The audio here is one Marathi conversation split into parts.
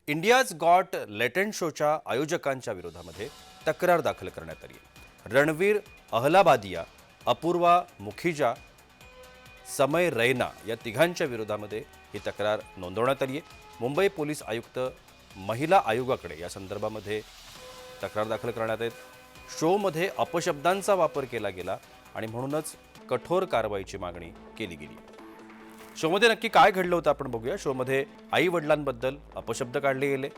इंडियाज गॉट लेटेंट शोच्या आयोजकांच्या विरोधामध्ये तक्रार दाखल करण्यात आली आहे। रणवीर अहलाबादिया, अपूर्वा मुखीजा, समय रैना या तिघांच्या विरोधामध्ये ही तक्रार नोंदवण्यात आली आहे। मुंबई पोलीस आयुक्त महिला आयोगाकडे या संदर्भामध्ये तक्रार दाखल करण्यात आहे। शोमध्ये अपशब्दांचा वापर केला गेला आणि म्हणूनच कठोर कारवाईची मागणी केली गेली। शोमध्ये नक्की काय घडलं होतं आपण बघूया। शोमध्ये आई वडिलांबद्दल अपशब्द काढले गेले।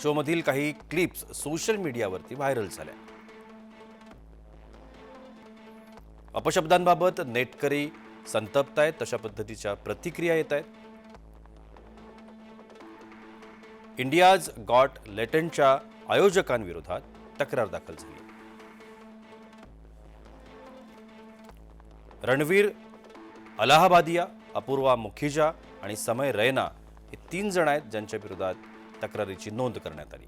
शोमधील काही क्लिप्स सोशल मीडियावरती व्हायरल झाल्या। अपशब्दांबाबत नेटकरी संतप्त आहेत, तशा पद्धतीच्या प्रतिक्रिया येत आहेत। इंडियाज गॉट लेटेंटच्या आयोजकांविरोधात तक्रार दाखल झाली। रणवीर अलाहाबादिया, अपूर्वा मुखीजा आणि समय रैना हे 3 जण आहेत ज्यांच्या विरोधात तक्रारीची नोंद करण्यात आली।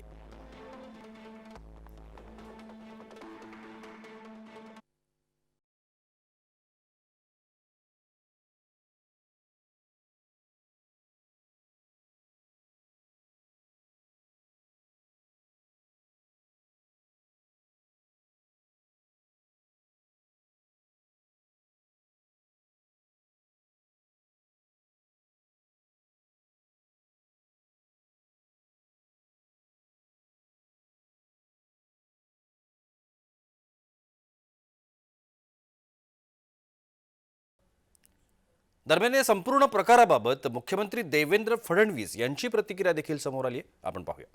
दरम्यान या संपूर्ण प्रकाराबाबत मुख्यमंत्री देवेंद्र फडणवीस यांची प्रतिक्रिया देखील समोर आली आहे। आपण पाहूया।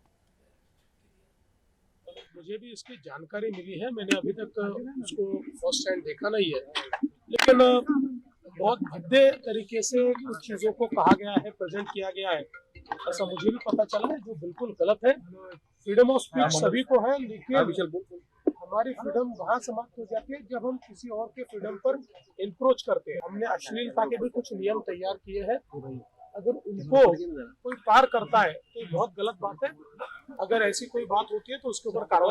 मुझे भी इसकी जानकारी मिली है, मैंने अभी तक उसको फर्स्ट हैंड देखा नहीं है, लेकिन बहुत भद्दे तरीके से कुछ चीजों को कहा गया है, प्रेजेंट किया गया है, ऐसा मुझे भी पता चला है, जो बिल्कुल गलत है। फ्रीडम ऑफ स्पीच सभी को है, लेकिन हमारी फ्रीडम वहाँ समाप्त हो जाती है जब हम किसी और के फ्रीडम पर इंक्रोच करते हैं। हमने अश्लीलता के भी कुछ नियम तैयार किए हैं, अगर उनको कोई पार करता है तो बहुत गलत बात है। अगर ऐसी कोई बात होती है तो उसके ऊपर कार्रवाई